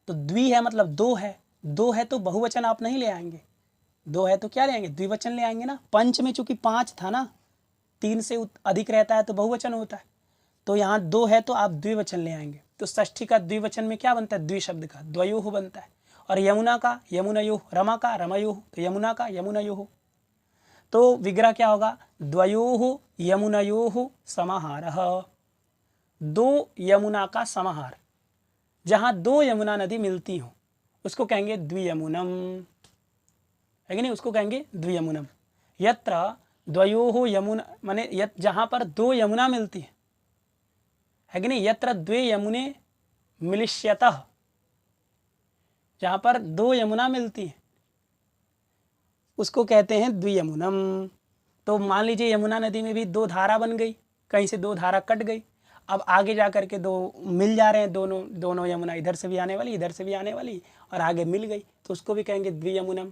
तो द्वि है मतलब दो है, दो है तो बहुवचन आप नहीं ले आएंगे, दो है तो क्या ले आएंगे? द्विवचन ले आएंगे ना। पंच में चूंकि 5 था ना, 3 से अधिक रहता है तो बहुवचन होता है, तो यहाँ 2 है तो आप द्विवचन ले आएंगे। तो षष्ठी का द्विवचन में क्या बनता है? द्वि शब्द का द्वयोः बनता है। और यमुना का यमुनयोः, रमा का रमयोः, तो यमुना का यमुनयोः। तो विग्रह क्या होगा? द्वयोः यमुनयोः समाहारः, 2 यमुना का समाहार, जहाँ 2 यमुना नदी मिलती हो उसको कहेंगे द्वियमुनम, है कि नहीं, उसको कहेंगे द्वियमुनम। यत्र द्वयोः यमुना माने जहाँ पर 2 यमुना मिलती है कि नहीं, यत्र द्वे यमुने मिलिष्यतः, जहाँ पर 2 यमुना मिलती है उसको कहते हैं द्वियमुनम। तो मान लीजिए यमुना नदी में भी 2 धारा बन गई, कहीं से 2 धारा कट गई, अब आगे जा करके 2 मिल जा रहे हैं, दोनों यमुना इधर से भी आने वाली इधर से भी आने वाली और आगे मिल गई, तो उसको भी कहेंगे द्वियमुनम।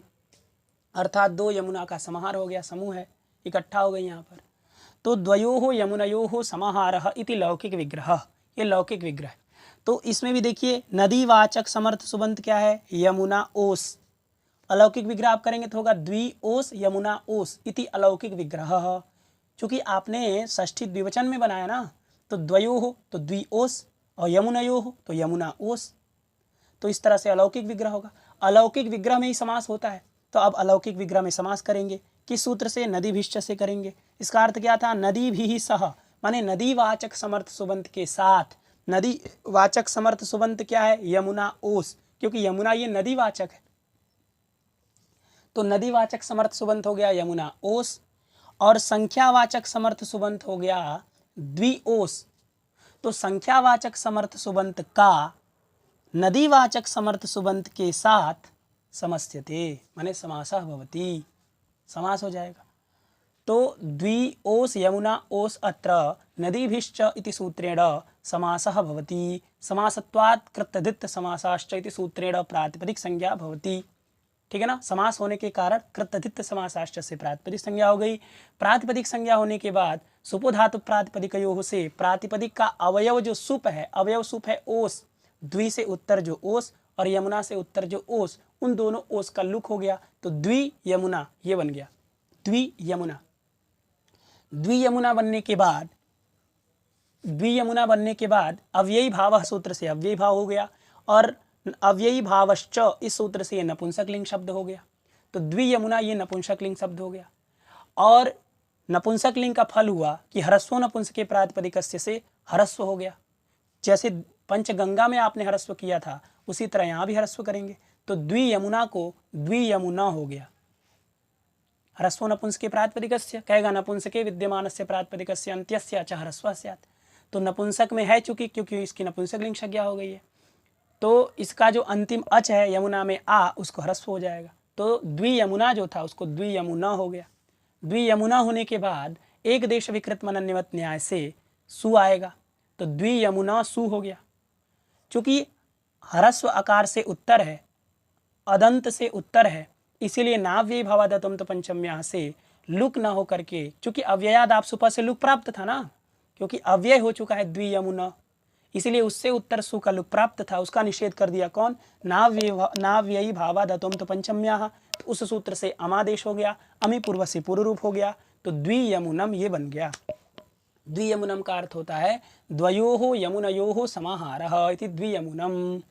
अर्थात 2 यमुना का समाहार हो गया, समूह है, इकट्ठा हो गई यहाँ पर। तो द्वयोः यमुनयोः समाहारः इति लौकिक विग्रह, ये लौकिक विग्रह। तो इसमें भी देखिए नदीवाचक समर्थ सुबंत क्या है? यमुना ओस। अलौकिक विग्रह आप करेंगे तो होगा द्वि ओस यमुना ओस इति अलौकिक विग्रह। चूंकि आपने षष्ठी द्विवचन में बनाया ना, तो द्वयोः तो द्वि ओस और यमुनयोः तो यमुना ओस, तो इस तरह से अलौकिक विग्रह होगा। अलौकिक विग्रह में ही समास होता है, तो अब अलौकिक विग्रह में समास करेंगे किस सूत्र से? नदीभिश्च से करेंगे। इसका अर्थ क्या था? नदीभिः सह, माने नदीवाचक समर्थ सुबंत के साथ। नदीवाचक समर्थ सुबंत क्या है? यमुना ओस, क्योंकि यमुना ये नदीवाचक है, तो नदीवाचक समर्थ सुबंत हो गया यमुना ओस, और संख्यावाचक समर्थ सुबंत हो गया द्वि ओस। तो संख्यावाचक समर्थ सुबंत का नदीवाचक समर्थ सुबंत के साथ समस्यते, माने समासः भवति, समास हो जाएगा। तो द्वि ओस यमुना ओस अत्र नदीभिश्च इति सूत्रेण समासः भवति। समासत्वात् कृतधित समासाश्च इति सूत्रेण प्रातिपदिक संज्ञा भवति, ठीक है ना। समास होने के कारण कृतधित समासाश्च से प्रातिपदिक संज्ञा हो गई। प्रातिपदिक संज्ञा होने के बाद सुपोधातु प्रातिपदिकयोः से प्रातिपदिक का अवयव जो सुप है, अवयव सुप है ओस, द्वि से उत्तर जो ओस और यमुना से उत्तर जो ओस, उन दोनों ओस का लुक हो गया, तो द्वि यमुना ये बन गया, द्वि यमुना, द्वियमुना बनने के बाद अव्ययी भाव सूत्र से अव्ययी भाव हो गया, और अव्ययी भावश्च इस सूत्र से नपुंसक लिंग शब्द हो गया। तो द्वियमुना ये नपुंसक लिंग शब्द हो गया, और नपुंसक लिंग का फल हुआ कि ह्रस्व नपुंसके प्रातिपदिकस्य से ह्रस्व हो गया। जैसे पंचगंगा में आपने ह्रस्व किया था, उसी तरह यहाँ भी ह्रस्व करेंगे, तो द्वियमुना को द्वियमुना हो गया। ह्रस्व नपुंसके प्रातिपदिकस्य कहेगा नपुंसके विद्यमानस्य प्रातिपदिकस्य अन्त्यस्य च ह्रस्वः स्यात्। तो नपुंसक में है चूंकि, क्योंकि इसकी नपुंसक लिंग संज्ञा हो गई है, तो इसका जो अंतिम अच है यमुना में आ, उसको ह्रस्व हो जाएगा। तो द्वियमुना जो था उसको द्वियमुना हो गया। द्वियमुना होने के बाद एक देश विकृत मनन्यवत न्याय से सु आएगा, तो द्वियमुना सु हो गया। चूंकि ह्रस्व आकार से उत्तर है, अदंत से उत्तर है, इसीलिए नाव्ययी भावादतम तो पंचम्या से लुक ना हो करके, चूंकि अव्ययाद आप सुपा से लुक प्राप्त था ना, क्योंकि अव्यय हो चुका है द्वियमुना, इसीलिए उससे उत्तर सु का लुक प्राप्त था, उसका निषेध कर दिया। कौन? नाव्ययी भावादतम तो पंचम्या, तो उस सूत्र से अमादेश हो गया, अमी पूर्व से पूर्व रूप हो गया, तो द्वियमुनम ये बन गया। द्वियमुनम का अर्थ होता है द्वयोः यमुनयोः समाहारः इति द्वियमुनम,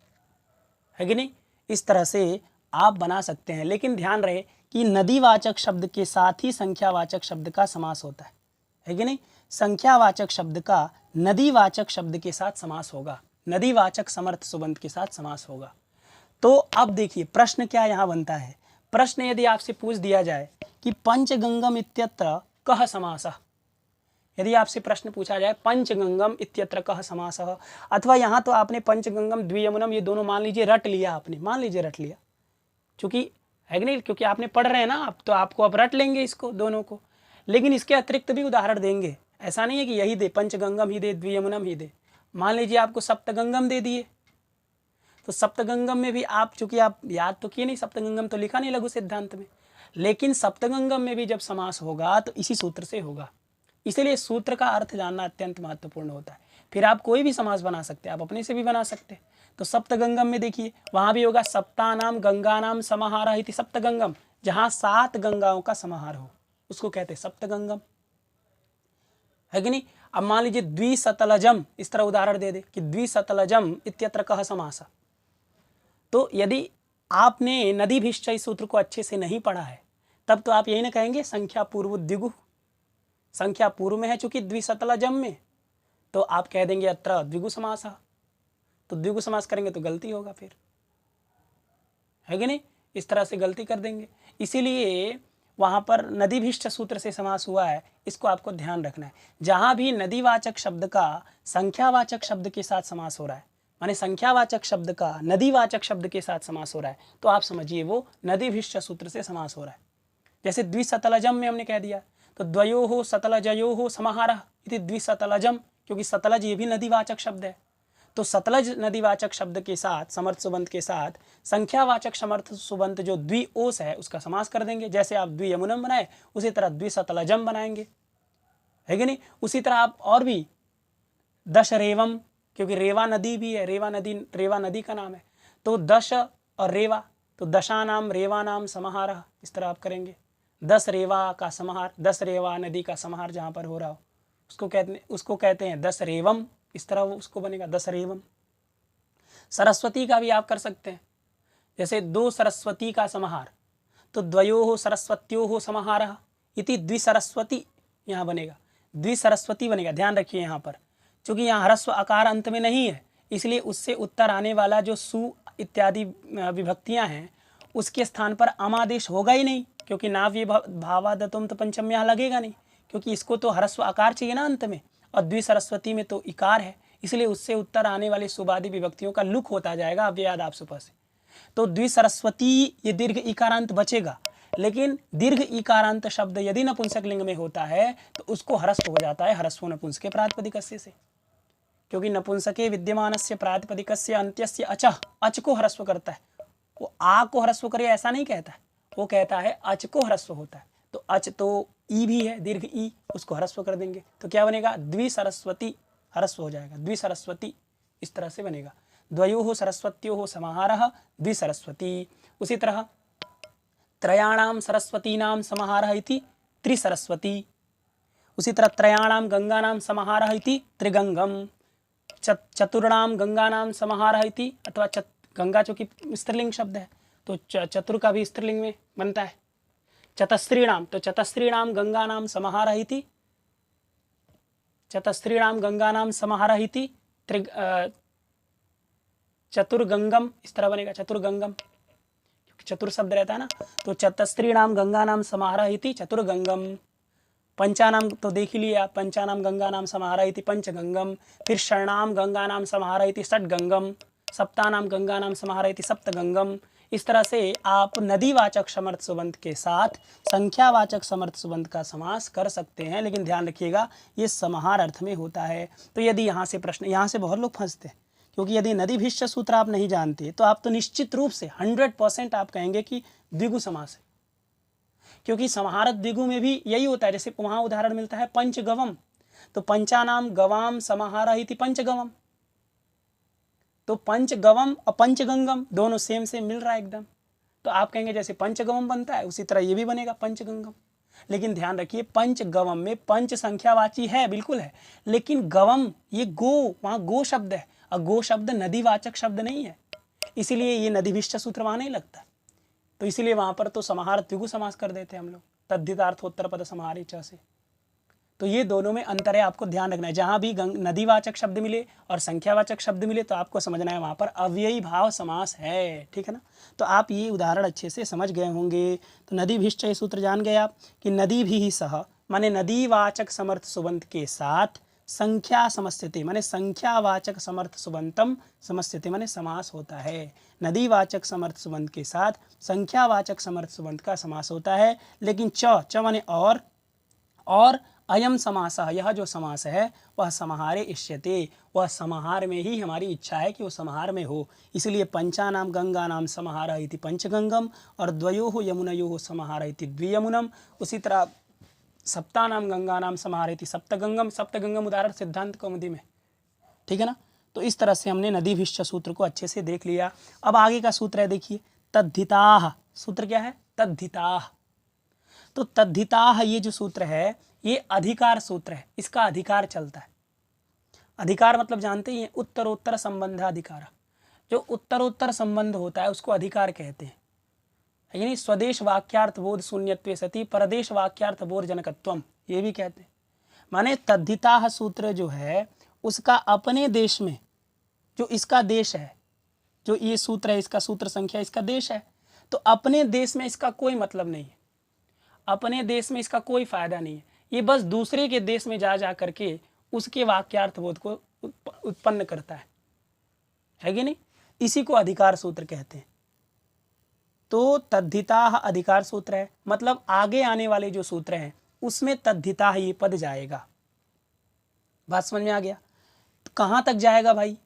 है कि नहीं? इस तरह से आप बना सकते हैं, लेकिन ध्यान रहे कि नदीवाचक शब्द के साथ ही संख्यावाचक शब्द का समास होता है कि नहीं? संख्यावाचक शब्द का नदीवाचक शब्द के साथ समास होगा, नदीवाचक समर्थ सुबंत के साथ समास होगा। तो अब देखिए प्रश्न क्या यहाँ बनता है। प्रश्न यदि आपसे पूछ दिया जाए कि पंचगंगम इत्यत्र कः समासः, यदि आपसे प्रश्न पूछा जाए पंचगंगम इत्यत्र कः समासः, अथवा यहाँ तो आपने पंचगंगम द्वियमुनम ये दोनों मान लीजिए रट लिया, आपने मान लीजिए रट लिया, चूंकि है कि नहीं, क्योंकि आपने पढ़ रहे हैं ना आप, तो आपको अब रट लेंगे इसको दोनों को, लेकिन इसके अतिरिक्त भी उदाहरण देंगे। ऐसा नहीं है कि यही दे, पंचगंगम ही दे, द्वियमुनम ही दे। मान लीजिए आपको सप्तगंगम दे दिए, तो सप्तगंगम में भी आप, चूंकि आप याद तो किए नहीं, सप्तगंगम तो लिखा नहीं लघु सिद्धांत में, लेकिन सप्तगंगम में भी जब समास होगा तो इसी सूत्र से होगा। इसलिए सूत्र का अर्थ जानना अत्यंत महत्वपूर्ण होता है। फिर आप कोई भी समास बना सकते हैं, आप अपने से भी बना सकते हैं। तो सप्तगंगम में देखिए वहां भी होगा सप्तानाम गंगानाम समाहारः इति सप्तगंगम, जहां 7 गंगाओं का समाहार हो उसको कहते हैं सप्तगंगम, है कि नहीं? अब मान लीजिए द्विसतलजम, इस तरह उदाहरण दे दे कि द्विसतलजम इत्यत्र कः समासः, तो यदि आपने नदीभिश्च इस सूत्र को अच्छे से नहीं पढ़ा है, तब तो आप यही ना कहेंगे संख्या पूर्व द्विगु, संख्या पूर्व में है चूंकि द्विसतलजम में, तो आप कह देंगे अत्र द्विगु समासः, तो द्विगु समास करेंगे तो गलती होगा फिर, है कि नहीं? इस तरह से गलती कर देंगे। इसीलिए वहां पर नदीभिष्ट सूत्र से समास हुआ है, इसको आपको ध्यान रखना है। जहां भी नदीवाचक शब्द का संख्यावाचक शब्द के साथ समास हो रहा है, माने संख्यावाचक शब्द का नदीवाचक शब्द के साथ समास हो रहा है, तो आप समझिए वो नदीभिष्ट सूत्र से समास हो रहा है। जैसे द्विसतलजम में हमने कह दिया, तो द्वयोः सतलजयोः समाहारः इति द्विसतलजम, क्योंकि सतलज ये भी नदीवाचक शब्द है, तो सतलज नदीवाचक शब्द के साथ समर्थ सुबंत के साथ संख्यावाचक समर्थ सुबंत जो द्विओस है उसका समास कर देंगे। जैसे आप द्वियमुनम बनाए उसी तरह द्विसतलजम बनाएंगे, है कि नहीं? उसी तरह आप और भी दशरेवम, क्योंकि रेवा नदी भी है, रेवा नदी का नाम है, तो दश और रेवा, तो दशानाम रेवानाम समाहारः, इस तरह आप करेंगे। 10 रेवा का समाहार, 10 रेवा नदी का समाहार जहाँ पर हो रहा हो उसको कहते हैं 10 रेवम, इस तरह वो उसको बनेगा 10 रेवम। सरस्वती का भी आप कर सकते हैं, जैसे 2 सरस्वती का समाहार, तो द्वयोः सरस्वत्योः समाहारः इति द्विसरस्वती, यहाँ बनेगा द्विसरस्वती बनेगा। ध्यान रखिए यहाँ पर, चूंकि यहाँ ह्रस्व आकार अंत में नहीं है, इसलिए उससे उत्तर आने वाला जो सु इत्यादि विभक्तियाँ हैं उसके स्थान पर अमादेश होगा ही नहीं, क्योंकि नाव्य भावादतुम तो पंचम्या लगेगा नहीं, क्योंकि इसको तो ह्रस्व आकार चाहिए ना अंत में, और द्विसरस्वती में तो इकार है, इसलिए उससे उत्तर आने वाली सुबादी विभक्तियों का लुक होता जाएगा अव्ययाद आप सुपा से। तो द्विसरस्वती ये दीर्घ इकारांत बचेगा, लेकिन दीर्घ इकारांत शब्द यदि नपुंसक लिंग में होता है तो उसको ह्रस्व हो जाता है ह्रस्व नपुंसके प्रातिपदिकस्य से, क्योंकि नपुंसके विद्यमानस्य प्रातिपदिकस्य अन्त्यस्य अचः, अच को ह्रस्व करता है। वो आ को ह्रस्व करे ऐसा नहीं कहता है, वो कहता है अच को ह्रस्व होता है। तो अच तो ई भी है, दीर्घ ई, उसको ह्रस्व कर देंगे तो क्या बनेगा? द्विसरस्वती, ह्रस्व हो जाएगा द्विसरस्वती, इस तरह से बनेगा। द्वयोः सरस्वत्योः समाहारः द्विसरस्वती। उसी तरह त्रयाणाम सरस्वतीनाम समाहारः इति त्रिसरस्वती। उसी तरह त्रयाणाम गंगानाम समाहारः इति त्रिगंगम, चतुर्णाम गंगानाम समाहारः इति, अथवा गंगा चूंकि स्त्रीलिंग शब्द है तो चतुर का भी स्त्रीलिंग में बनता है। चतस्त्रीणाम, तो चतस्त्रीणाम गंगानाम समाहारः इति, चतस्त्रीणाम गंगानाम समाहारः इति चतुर्गंगम, इस तरह बनेगा चतुर्गंगम, चतुर शब्द रहता है ना, तो चतस्त्रीणाम गंगानाम समाहारः इति चतुर्गंगम। पंचानाम तो देख ही लिया, पंचानाम गंगानाम समाहारः इति पंचगंगम। फिर षण्णाम गंगानाम समाहारः इति षट्गंगम, सप्तानाम गंगानाम समाहारः इति सप्तगंगम। इस तरह से आप नदीवाचक समर्थ सुबंत के साथ संख्यावाचक समर्थ सुबंत का समास कर सकते हैं, लेकिन ध्यान रखिएगा ये समाहार अर्थ में होता है। तो यदि यहाँ से प्रश्न, यहाँ से बहुत लोग फंसते हैं, क्योंकि यदि नदीभिश्च सूत्र आप नहीं जानते तो आप तो निश्चित रूप से 100% आप कहेंगे कि द्विगु समास है, क्योंकि समाहार द्विगु में भी यही होता है। जैसे वहाँ उदाहरण मिलता है पंचगवम, तो पंचानाम गवाम समाहारः इति पंचगवम, तो पंचगवम और पंचगंगम दोनों सेम मिल रहा है एकदम। तो आप कहेंगे जैसे पंचगवम बनता है उसी तरह ये भी बनेगा पंचगंगम। लेकिन ध्यान रखिए पंचगवम में पंच संख्यावाची है, बिल्कुल है, लेकिन गवम ये गो, वहाँ गो शब्द है, और गो शब्द नदीवाचक शब्द नहीं है, इसीलिए ये नदीभिश्च सूत्र वहाँ नहीं लगता। तो इसीलिए वहाँ पर तो समाहार द्विगु समास कर देते हैं हम लोग, तद्धितार्थोत्तर पद समाहारे च से। तो ये दोनों में अंतर है, आपको ध्यान रखना है। जहाँ भी नदीवाचक शब्द मिले और संख्यावाचक शब्द मिले तो आपको समझना है वहाँ पर अव्ययी भाव समास है, ठीक है ना। तो आप ये उदाहरण अच्छे से समझ गए होंगे। तो नदीभिश्च ये सूत्र जान गए आप कि नदी भी सह माने नदीवाचक समर्थ सुबंत के साथ संख्या समस्यते माने संख्यावाचक समर्थ सुबंतम समस्यते माने समास होता है। नदीवाचक समर्थ सुबंत के साथ संख्यावाचक समर्थ सुबंत का समास होता है। लेकिन च माने और अयम समासः, यह जो समास है वह समाहारे इष्यते, वह समाहार में ही हमारी इच्छा है कि वो समाहार में हो। इसलिए पंचानाम गंगानाम समाहारः इति पंचगंगम और द्वयोः यमुनयोः समाहारः इति द्वियमुनम। उसी तरह सप्तानाम गंगानाम समाहारः इति सप्तगंगम, सप्तगंगम उदाहरण सिद्धांत कौमुदी में, ठीक है ना। तो इस तरह से हमने नदीभिश्च सूत्र को अच्छे से देख लिया। अब आगे का सूत्र है, देखिए तद्धिताः। सूत्र क्या है? तद्धिताः। तो तद्धिताः ये जो सूत्र है ये अधिकार सूत्र है, इसका अधिकार चलता है। अधिकार मतलब जानते ही हैं, उत्तरोत्तर संबंधाधिकार। जो उत्तरोत्तर संबंध होता है उसको अधिकार कहते हैं, यानी स्वदेश वाक्यार्थ बोध शून्यत्वे सति परदेश वाक्यार्थ बोध जनकत्वम, ये भी कहते हैं। माने तद्धिताः सूत्र जो है उसका अपने देश में, जो इसका देश है, जो ये सूत्र है इसका सूत्र संख्या इसका देश है, तो अपने देश में इसका कोई मतलब नहीं है, अपने देश में इसका कोई फायदा नहीं है। ये बस दूसरे के देश में जा करके उसके वाक्यार्थ बोध को उत्पन्न करता है कि नहीं। इसी को अधिकार सूत्र कहते हैं। तो तद्धिताः अधिकार सूत्र है, मतलब आगे आने वाले जो सूत्र हैं उसमें तद्धिताः ये पद जाएगा। बात समझ में आ गया? तो कहाँ तक जाएगा भाई?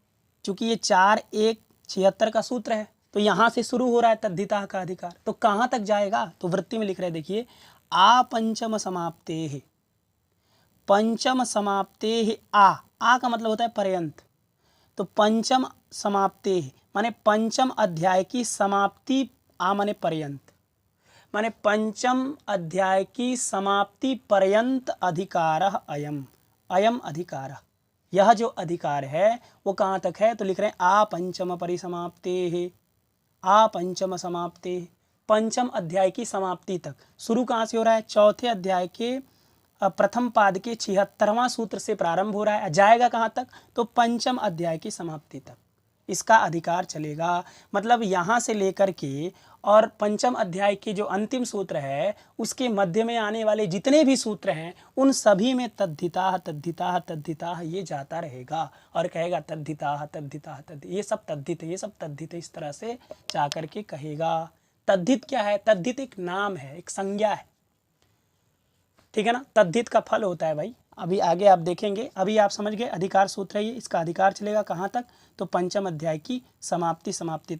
चूंकि ये 4 1 76 का सूत्र है तो यहाँ से शुरू हो रहा है तद्धिताः का अधिकार, तो कहाँ तक जाएगा? तो वृत्ति में लिख रहे हैं, देखिए आ पंचम समाप्तेः, पंचम समाप्तेः आ का मतलब होता है पर्यंत। तो पंचम समाप्तेः माने पंचम अध्याय की समाप्ति, आ माने पर्यंत, माने पंचम अध्याय की समाप्ति पर्यंत अधिकारः अयम, अयम अधिकारः, यह जो अधिकार है वो कहाँ तक है? तो लिख रहे हैं आ पंचम परिसमाप्तेः, आ पंचम समाप्तेः, पंचम अध्याय की समाप्ति तक। शुरू कहाँ से हो रहा है? चौथे अध्याय के प्रथम पाद के 76वां सूत्र से प्रारंभ हो रहा है, जाएगा कहाँ तक? तो पंचम अध्याय की समाप्ति तक इसका अधिकार चलेगा। मतलब यहाँ से लेकर के और पंचम अध्याय के जो अंतिम सूत्र है उसके मध्य में आने वाले जितने भी सूत्र हैं उन सभी में तद्धिताः तद्धिताः तद्धिताः ये जाता रहेगा और कहेगा तद्धिताः तद्धिताः ये सब तद्धित, ये सब तद्धित, इस तरह से जा करके कहेगा। तद्धित क्या है? तद्धित एक नाम है, एक संज्ञा है, ठीक है ना। तद्धित का फल होता है भाई, अभी आगे आप देखेंगे। अभी आप समझ गए अधिकार सूत्र है ये, इसका अधिकार चलेगा कहाँ तक? तो पंचम अध्याय की समाप्ति